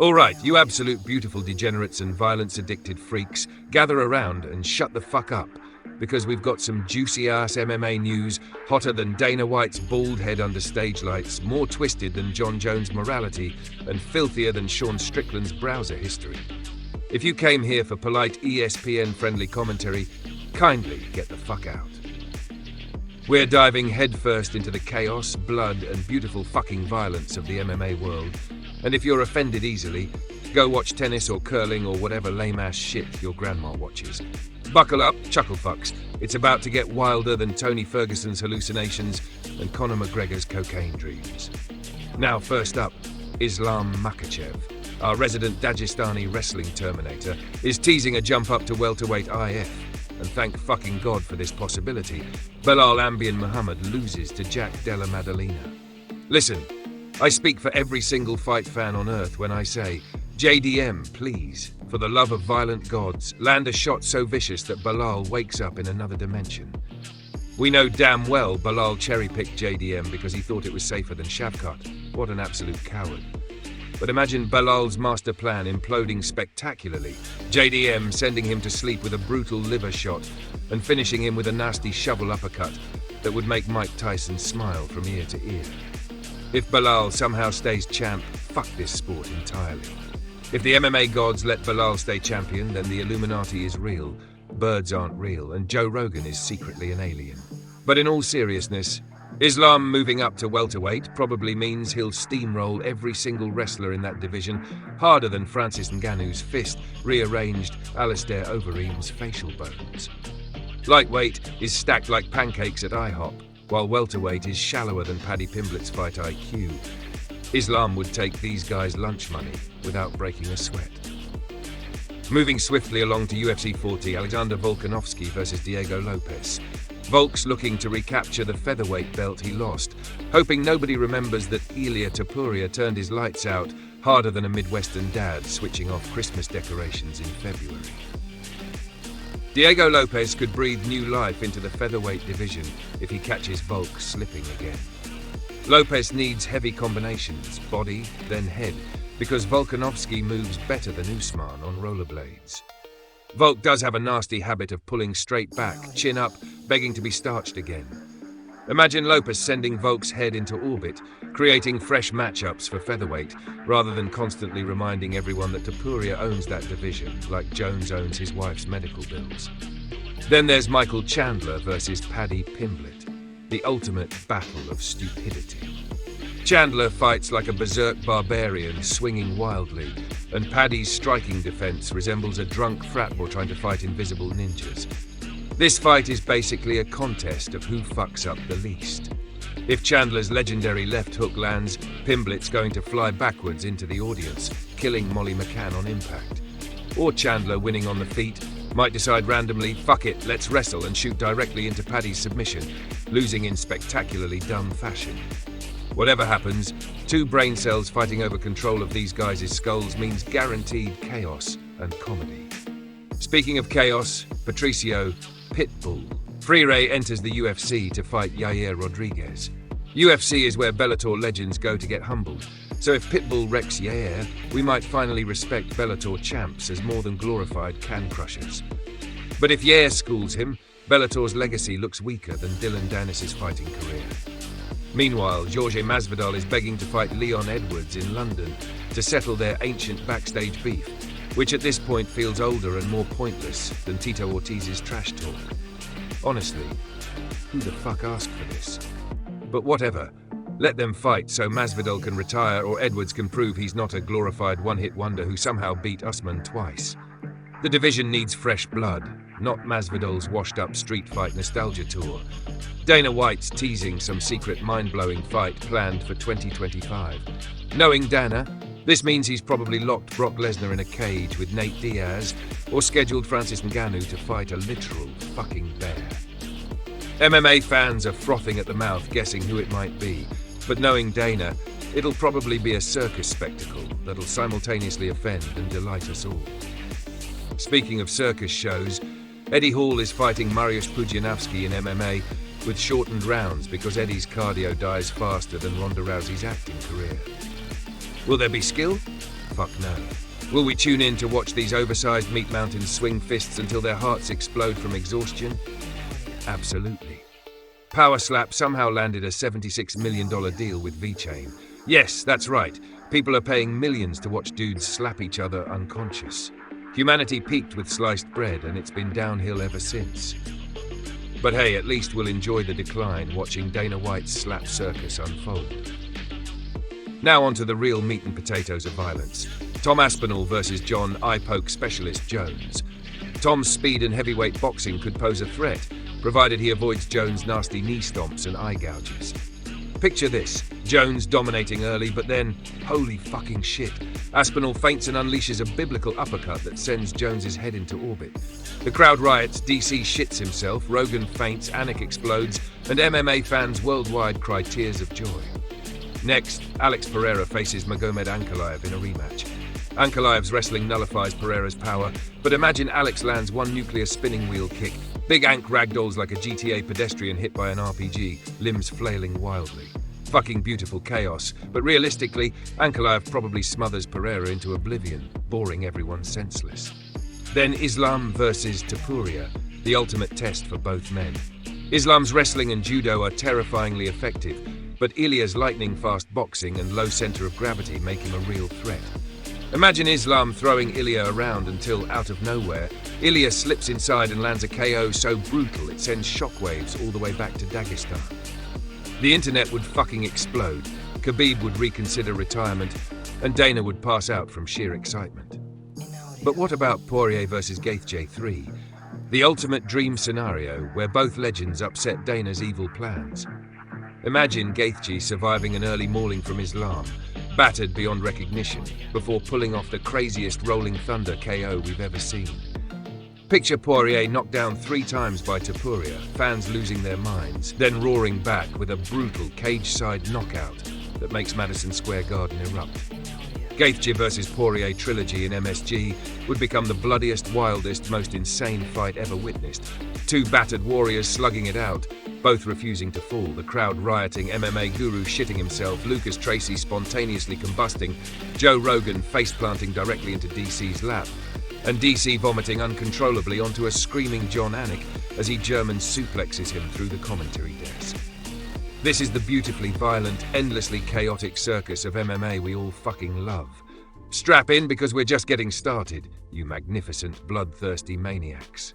All right, you absolute beautiful degenerates and violence-addicted freaks, gather around and shut the fuck up, because we've got some juicy-ass MMA news, hotter than Dana White's bald head under stage lights, more twisted than John Jones' morality, and filthier than Sean Strickland's browser history. If you came here for polite ESPN-friendly commentary, kindly get the fuck out. We're diving headfirst into the chaos, blood, and beautiful fucking violence of the MMA world. And if you're offended easily, go watch tennis or curling or whatever lame-ass shit your grandma watches. Buckle up, chuckle fucks. It's about to get wilder than Tony Ferguson's hallucinations and Conor McGregor's cocaine dreams. Now, first up, Islam Makhachev, our resident Dagestani wrestling terminator, is teasing a jump up to welterweight IF. And thank fucking God for this possibility, Belal Ambian Muhammad loses to Jack Della Maddalena. Listen, I speak for every single fight fan on earth when I say, JDM, please, for the love of violent gods, land a shot so vicious that Belal wakes up in another dimension. We know damn well Belal cherry-picked JDM because he thought it was safer than Shavkat. What an absolute coward. But imagine Belal's master plan imploding spectacularly, JDM sending him to sleep with a brutal liver shot and finishing him with a nasty shovel uppercut that would make Mike Tyson smile from ear to ear. If Belal somehow stays champ, fuck this sport entirely. If the MMA gods let Belal stay champion, then the Illuminati is real, birds aren't real, and Joe Rogan is secretly an alien. But in all seriousness, Islam moving up to welterweight probably means he'll steamroll every single wrestler in that division harder than Francis Ngannou's fist rearranged Alistair Overeem's facial bones. Lightweight is stacked like pancakes at IHOP, while welterweight is shallower than Paddy Pimblett's fight IQ. Islam would take these guys' lunch money without breaking a sweat. Moving swiftly along to UFC 40, Alexander Volkanovski versus Diego Lopes. Volk's looking to recapture the featherweight belt he lost, hoping nobody remembers that Ilia Topuria turned his lights out harder than a Midwestern dad switching off Christmas decorations in February. Diego Lopes could breathe new life into the featherweight division if he catches Volk slipping again. Lopes needs heavy combinations, body, then head, because Volkanovski moves better than Usman on rollerblades. Volk does have a nasty habit of pulling straight back, chin up, begging to be starched again. Imagine Lopes sending Volk's head into orbit, creating fresh matchups for featherweight, rather than constantly reminding everyone that Topuria owns that division, like Jones owns his wife's medical bills. Then there's Michael Chandler versus Paddy Pimblett, the ultimate battle of stupidity. Chandler fights like a berserk barbarian, swinging wildly, and Paddy's striking defense resembles a drunk frat boy trying to fight invisible ninjas. This fight is basically a contest of who fucks up the least. If Chandler's legendary left hook lands, Pimblett's going to fly backwards into the audience, killing Molly McCann on impact. Or Chandler, winning on the feet, might decide randomly, fuck it, let's wrestle, and shoot directly into Paddy's submission, losing in spectacularly dumb fashion. Whatever happens, two brain cells fighting over control of these guys' skulls means guaranteed chaos and comedy. Speaking of chaos, Patricio Pitbull Freire enters the UFC to fight Yair Rodriguez. UFC is where Bellator legends go to get humbled, so if Pitbull wrecks Yair, we might finally respect Bellator champs as more than glorified can crushers. But if Yair schools him, Bellator's legacy looks weaker than Dylan Dennis's fighting career. Meanwhile, Jorge Masvidal is begging to fight Leon Edwards in London to settle their ancient backstage beef, which at this point feels older and more pointless than Tito Ortiz's trash talk. Honestly, who the fuck asked for this? But whatever, let them fight so Masvidal can retire or Edwards can prove he's not a glorified one-hit wonder who somehow beat Usman twice. The division needs fresh blood, not Masvidal's washed-up street fight nostalgia tour. Dana White's teasing some secret mind-blowing fight planned for 2025. Knowing Dana, this means he's probably locked Brock Lesnar in a cage with Nate Diaz or scheduled Francis Ngannou to fight a literal fucking bear. MMA fans are frothing at the mouth guessing who it might be, but knowing Dana, it'll probably be a circus spectacle that'll simultaneously offend and delight us all. Speaking of circus shows, Eddie Hall is fighting Mariusz Pudzianowski in MMA with shortened rounds because Eddie's cardio dies faster than Ronda Rousey's acting career. Will there be skill? fuck no. Will we tune in to watch these oversized meat mountains swing fists until their hearts explode from exhaustion? Absolutely. Power Slap somehow landed a $76 million deal with V-Chain. Yes, that's right. People are paying millions to watch dudes slap each other unconscious. Humanity peaked with sliced bread, and it's been downhill ever since. But hey, at least we'll enjoy the decline watching Dana White's slap circus unfold. Now onto the real meat and potatoes of violence. Tom Aspinall versus John eye-poke specialist Jones. Tom's speed and heavyweight boxing could pose a threat, provided he avoids Jones' nasty knee stomps and eye gouges. Picture this, Jones dominating early, but then, holy fucking shit, Aspinall feints and unleashes a biblical uppercut that sends Jones' head into orbit. The crowd riots, DC shits himself, Rogan faints, Anik explodes, and MMA fans worldwide cry tears of joy. Next, Alex Pereira faces Magomed Ankalaev in a rematch. Ankalaev's wrestling nullifies Pereira's power, but imagine Alex lands one nuclear spinning wheel kick. Big Ank ragdolls like a GTA pedestrian hit by an RPG, limbs flailing wildly. Fucking beautiful chaos, but realistically, Ankalaev probably smothers Pereira into oblivion, boring everyone senseless. Then Islam versus Topuria, the ultimate test for both men. Islam's wrestling and judo are terrifyingly effective, but Ilya's lightning-fast boxing and low center of gravity make him a real threat. Imagine Islam throwing Ilya around until, out of nowhere, Ilya slips inside and lands a KO so brutal it sends shockwaves all the way back to Dagestan. The internet would fucking explode, Khabib would reconsider retirement, and Dana would pass out from sheer excitement. But what about Poirier versus Gaethje 3? The ultimate dream scenario where both legends upset Dana's evil plans. Imagine Gaethje surviving an early mauling from Islam, battered beyond recognition, before pulling off the craziest rolling thunder KO we've ever seen. Picture Poirier knocked down 3 times by Topuria, fans losing their minds, then roaring back with a brutal cage-side knockout that makes Madison Square Garden erupt. Gaethje versus Poirier trilogy in MSG would become the bloodiest, wildest, most insane fight ever witnessed. 2 battered warriors slugging it out, both refusing to fall, the crowd rioting, MMA guru shitting himself, Lucas Tracy spontaneously combusting, Joe Rogan face-planting directly into DC's lap, and DC vomiting uncontrollably onto a screaming John Anik as he German suplexes him through the commentary desk. This is the beautifully violent, endlessly chaotic circus of MMA we all fucking love. Strap in because we're just getting started, you magnificent, bloodthirsty maniacs.